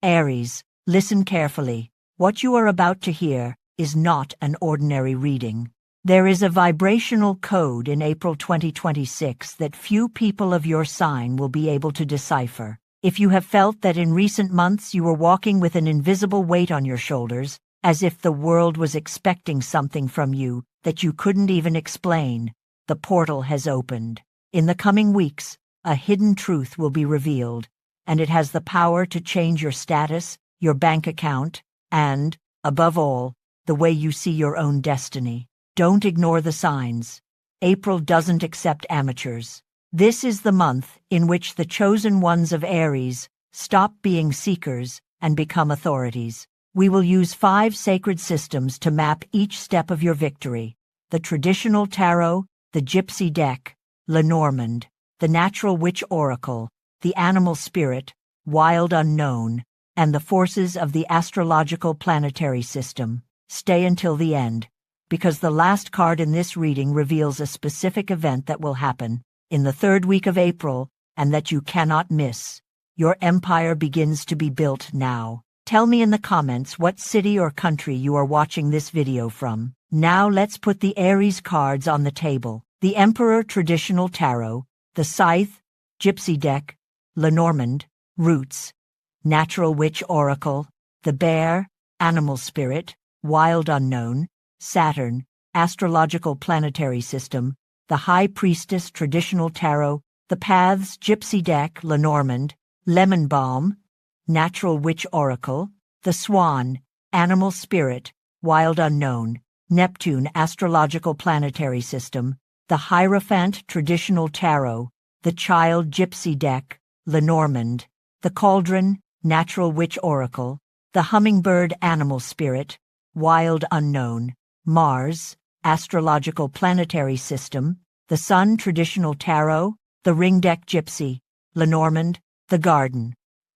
Aries, listen carefully. What you are about to hear is not an ordinary reading. There is a vibrational code in April 2026 that few people of your sign will be able to decipher. If you have felt that in recent months you were walking with an invisible weight on your shoulders, as if the world was expecting something from you that you couldn't even explain, the portal has opened. In the coming weeks, a hidden truth will be revealed, and it has the power to change your status, your bank account, and, above all, the way you see your own destiny. Don't ignore the signs. April doesn't accept amateurs. This is the month in which the chosen ones of Aries stop being seekers and become authorities. We will use 5 sacred systems to map each step of your victory: the traditional tarot, the gypsy deck, Lenormand, the natural witch oracle, the animal spirit, wild unknown, and the forces of the astrological planetary system. Stay until the end, because the last card in this reading reveals a specific event that will happen in the 3rd week of April and that you cannot miss. Your empire begins to be built now. Tell me in the comments what city or country you are watching this video from. Now let's put the Aries cards on the table. The Emperor Traditional Tarot, the Scythe, Gypsy Deck, Lenormand, Roots, Natural Witch Oracle, the Bear, Animal Spirit, Wild Unknown, Saturn, Astrological Planetary System, the High Priestess Traditional Tarot, the Paths Gypsy Deck, Lenormand, Lemon Balm, Natural Witch Oracle, the Swan, Animal Spirit, Wild Unknown, Neptune Astrological Planetary System, the Hierophant Traditional Tarot, the Child Gypsy Deck, Lenormand, the Cauldron, Natural Witch Oracle, the Hummingbird Animal Spirit, Wild Unknown, Mars, Astrological Planetary System, the Sun Traditional Tarot, the Ring Deck Gypsy, Lenormand, the Garden,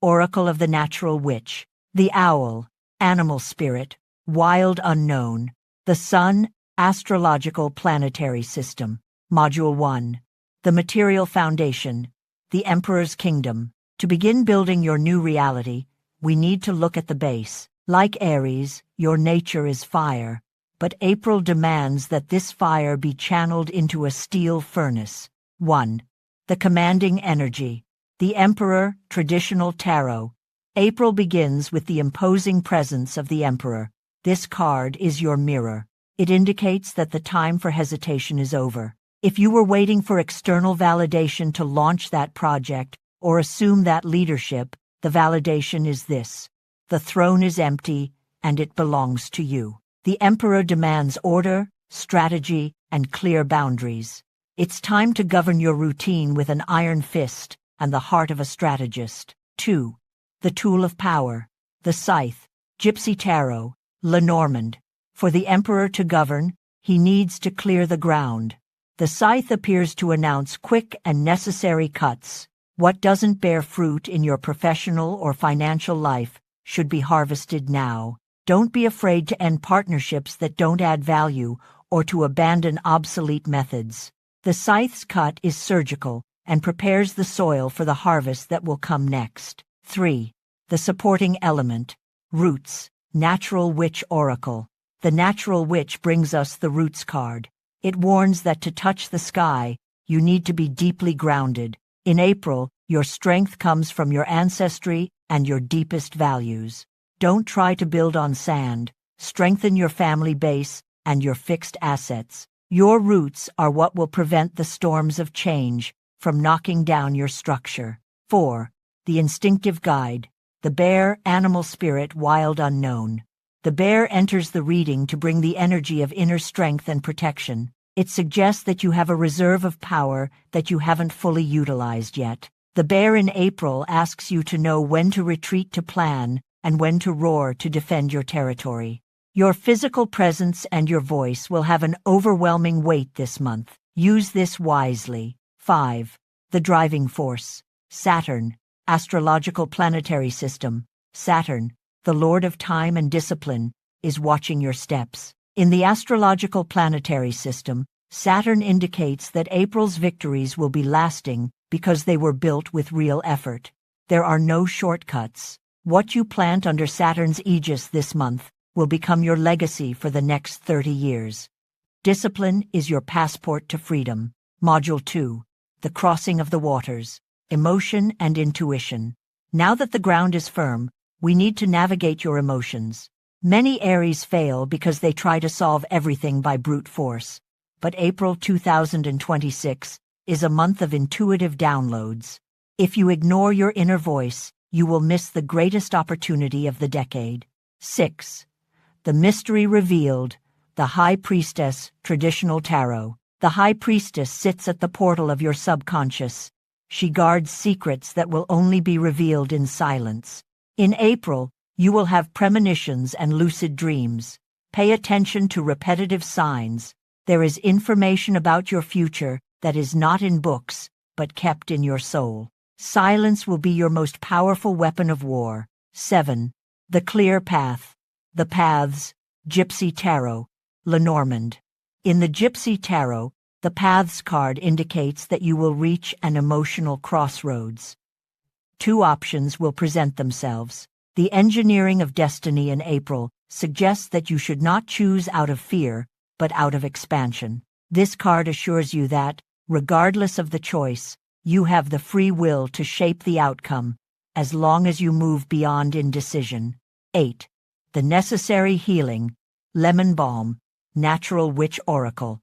Oracle of the Natural Witch, the Owl, Animal Spirit, Wild Unknown, the Sun, Astrological Planetary System. Module 1. The Material Foundation, the Emperor's Kingdom. To begin building your new reality, we need to look at the base. Like Aries, your nature is fire, but April demands that this fire be channeled into a steel furnace. 1. The Commanding Energy. The Emperor Traditional Tarot. April begins with the imposing presence of the Emperor. This card is your mirror. It indicates that the time for hesitation is over. If you were waiting for external validation to launch that project or assume that leadership, the validation is this: the throne is empty, and it belongs to you. The Emperor demands order, strategy, and clear boundaries. It's time to govern your routine with an iron fist and the heart of a strategist. 2. The Tool of Power. The Scythe, Gypsy Tarot, Lenormand. For the Emperor to govern, he needs to clear the ground. The scythe appears to announce quick and necessary cuts. What doesn't bear fruit in your professional or financial life should be harvested now. Don't be afraid to end partnerships that don't add value or to abandon obsolete methods. The scythe's cut is surgical and prepares the soil for the harvest that will come next. 3. The Supporting Element. Roots, Natural Witch Oracle. The Natural Witch brings us the Roots card. It warns that to touch the sky, you need to be deeply grounded. In April, your strength comes from your ancestry and your deepest values. Don't try to build on sand. Strengthen your family base and your fixed assets. Your roots are what will prevent the storms of change from knocking down your structure. 4. The Instinctive Guide. The Bear, Animal Spirit, Wild Unknown. The bear enters the reading to bring the energy of inner strength and protection. It suggests that you have a reserve of power that you haven't fully utilized yet. The bear in April asks you to know when to retreat to plan and when to roar to defend your territory. Your physical presence and your voice will have an overwhelming weight this month. Use this wisely. 5. The Driving Force. Saturn, Astrological Planetary System. Saturn, the Lord of Time and Discipline, is watching your steps. In the Astrological Planetary System, Saturn indicates that April's victories will be lasting because they were built with real effort. There are no shortcuts. What you plant under Saturn's aegis this month will become your legacy for the next 30 years. Discipline is your passport to freedom. Module 2. The Crossing of the Waters. Emotion and Intuition. Now that the ground is firm, we need to navigate your emotions. Many Aries fail because they try to solve everything by brute force. But April 2026 is a month of intuitive downloads. If you ignore your inner voice, you will miss the greatest opportunity of the decade. 6. The Mystery Revealed. The High Priestess, Traditional Tarot. The High Priestess sits at the portal of your subconscious. She guards secrets that will only be revealed in silence. In April, you will have premonitions and lucid dreams. Pay attention to repetitive signs. There is information about your future that is not in books, but kept in your soul. Silence will be your most powerful weapon of war. 7. The Clear Path. The Paths, Gypsy Tarot, Lenormand. In the Gypsy Tarot, the Paths card indicates that you will reach an emotional crossroads. Two options will present themselves. The Engineering of Destiny in April suggests that you should not choose out of fear, but out of expansion. This card assures you that, regardless of the choice, you have the free will to shape the outcome, as long as you move beyond indecision. 8. The Necessary Healing. Lemon Balm, Natural Witch Oracle.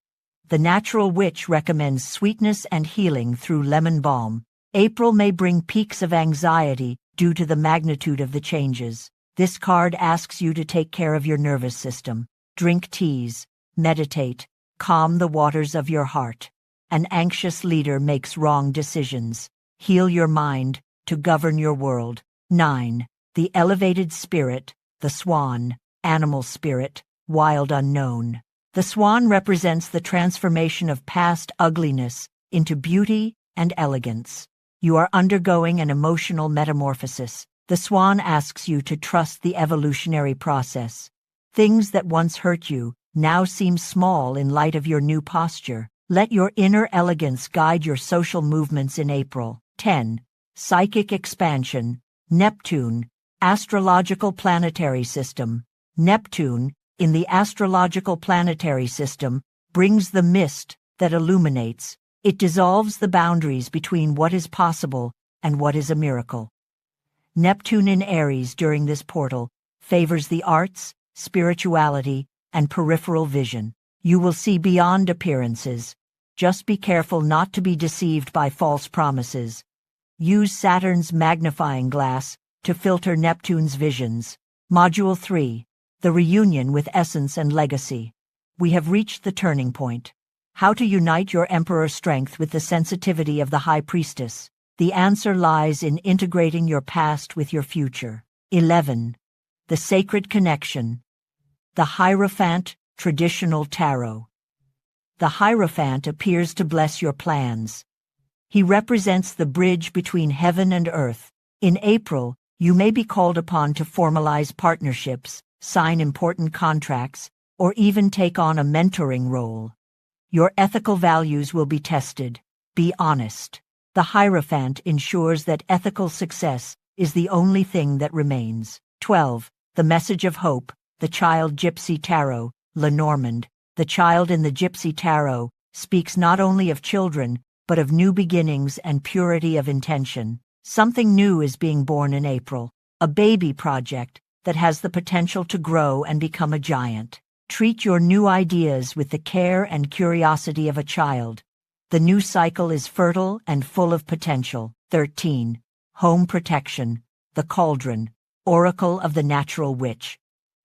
The Natural Witch recommends sweetness and healing through lemon balm. April may bring peaks of anxiety due to the magnitude of the changes. This card asks you to take care of your nervous system. Drink teas, meditate, calm the waters of your heart. An anxious leader makes wrong decisions. Heal your mind to govern your world. 9. The Elevated Spirit, the Swan, Animal Spirit, Wild Unknown. The swan represents the transformation of past ugliness into beauty and elegance. You are undergoing an emotional metamorphosis. The swan asks you to trust the evolutionary process. Things that once hurt you now seem small in light of your new posture. Let your inner elegance guide your social movements in April. 10. Psychic Expansion. Neptune, Astrological Planetary System. Neptune, in the Astrological Planetary System, brings the mist that illuminates. It dissolves the boundaries between what is possible and what is a miracle. Neptune in Aries during this portal favors the arts, spirituality, and peripheral vision. You will see beyond appearances. Just be careful not to be deceived by false promises. Use Saturn's magnifying glass to filter Neptune's visions. Module 3. The Reunion with Essence and Legacy. We have reached the turning point. How to unite your Emperor strength with the sensitivity of the High Priestess. The answer lies in integrating your past with your future. 11. The Sacred Connection. The Hierophant, Traditional Tarot. The Hierophant appears to bless your plans. He represents the bridge between heaven and earth. In April, you may be called upon to formalize partnerships, sign important contracts, or even take on a mentoring role. Your ethical values will be tested. Be honest. The Hierophant ensures that ethical success is the only thing that remains. 12. The Message of Hope. The Child Gypsy Tarot, Lenormand. The child in the Gypsy Tarot speaks not only of children, but of new beginnings and purity of intention. Something new is being born in April. A baby project that has the potential to grow and become a giant. Treat your new ideas with the care and curiosity of a child. The new cycle is fertile and full of potential. 13. Home Protection. The Cauldron, Oracle of the Natural Witch.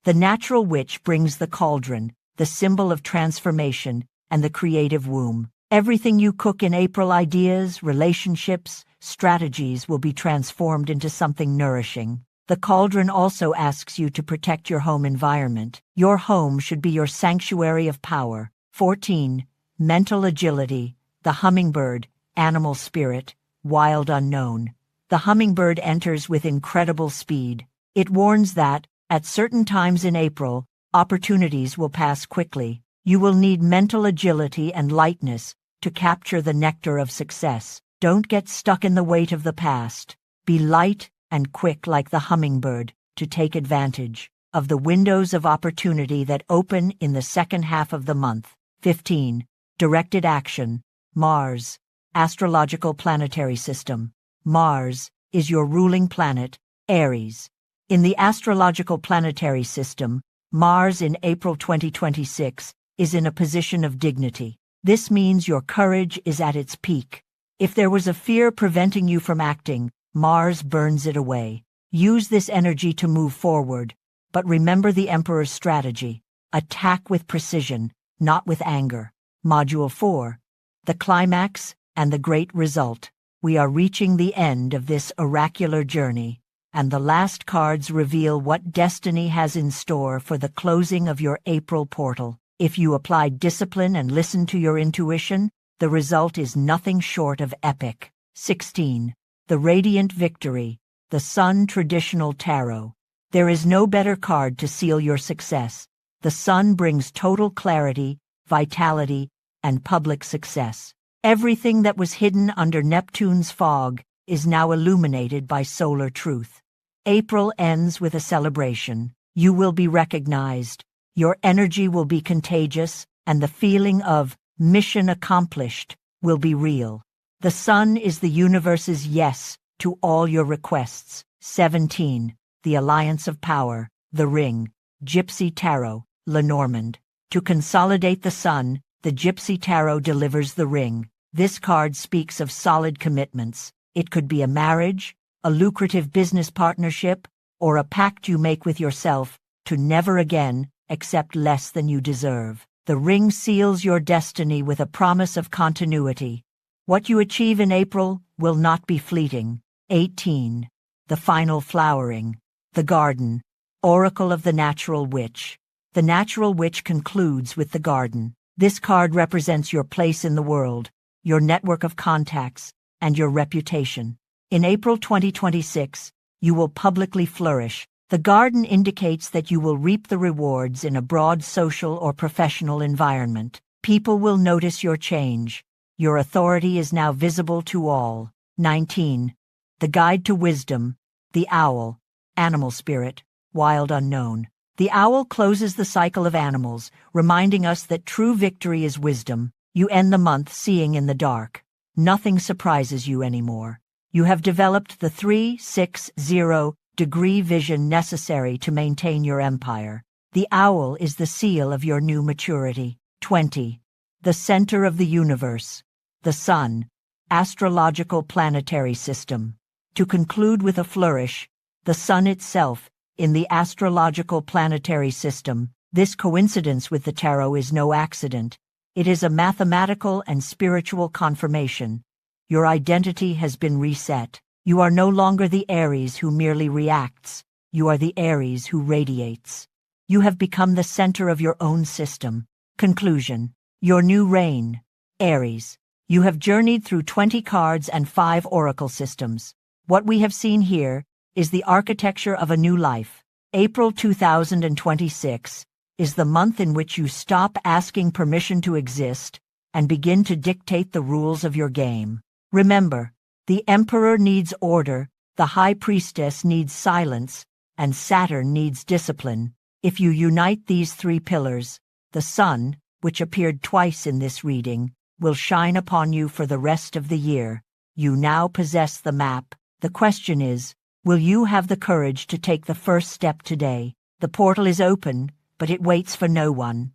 The Natural Witch brings the cauldron, the symbol of transformation and the creative womb. Everything you cook in April, ideas, relationships, strategies, will be transformed into something nourishing. The cauldron also asks you to protect your home environment. Your home should be your sanctuary of power. 14. Mental Agility. The Hummingbird, Animal Spirit, Wild Unknown. The hummingbird enters with incredible speed. It warns that, at certain times in April, opportunities will pass quickly. You will need mental agility and lightness to capture the nectar of success. Don't get stuck in the weight of the past. Be light and quick like the hummingbird to take advantage of the windows of opportunity that open in the second half of the month. 15. Directed action. Mars. Astrological Planetary System. Mars is your ruling planet, Aries. In the Astrological Planetary System, Mars in April 2026 is in a position of dignity. This means your courage is at its peak. If there was a fear preventing you from acting, Mars burns it away. Use this energy to move forward, but remember the Emperor's strategy. Attack with precision, not with anger. Module 4. The Climax and the Great Result. We are reaching the end of this oracular journey, and the last cards reveal what destiny has in store for the closing of your April portal. If you apply discipline and listen to your intuition, the result is nothing short of epic. 16. The Radiant Victory. The Sun Traditional Tarot. There is no better card to seal your success. The Sun brings total clarity, vitality, and public success. Everything that was hidden under Neptune's fog is now illuminated by solar truth. April ends with a celebration. You will be recognized, your energy will be contagious, and the feeling of mission accomplished will be real. The Sun is the universe's yes to all your requests. 17. The Alliance of Power. The Ring. Gypsy Tarot. Lenormand. To consolidate the Sun, the Gypsy Tarot delivers the ring. This card speaks of solid commitments. It could be a marriage, a lucrative business partnership, or a pact you make with yourself to never again accept less than you deserve. The ring seals your destiny with a promise of continuity. What you achieve in April will not be fleeting. 18. The Final Flowering. The Garden. Oracle of the Natural Witch. The Natural Witch concludes with the garden. This card represents your place in the world, your network of contacts, and your reputation. In April 2026, you will publicly flourish. The garden indicates that you will reap the rewards in a broad social or professional environment. People will notice your change. Your authority is now visible to all. 19. The Guide to Wisdom. The Owl. Animal Spirit. Wild Unknown. The owl closes the cycle of animals, reminding us that true victory is wisdom. You end the month seeing in the dark. Nothing surprises you anymore. You have developed the 360-degree vision necessary to maintain your empire. The owl is the seal of your new maturity. 20. The Center of the Universe. The Sun. Astrological Planetary System. To conclude with a flourish, the Sun itself, in the Astrological Planetary System, this coincidence with the tarot is no accident. It is a mathematical and spiritual confirmation. Your identity has been reset. You are no longer the Aries who merely reacts. You are the Aries who radiates. You have become the center of your own system. Conclusion. Your new reign. Aries. You have journeyed through 20 cards and 5 oracle systems. What we have seen here is the architecture of a new life. April 2026 is the month in which you stop asking permission to exist and begin to dictate the rules of your game. Remember, the Emperor needs order, the High Priestess needs silence, and Saturn needs discipline. If you unite these 3 pillars, the Sun, which appeared twice in this reading, will shine upon you for the rest of the year. You now possess the map. The question is, will you have the courage to take the first step today? The portal is open, but it waits for no one.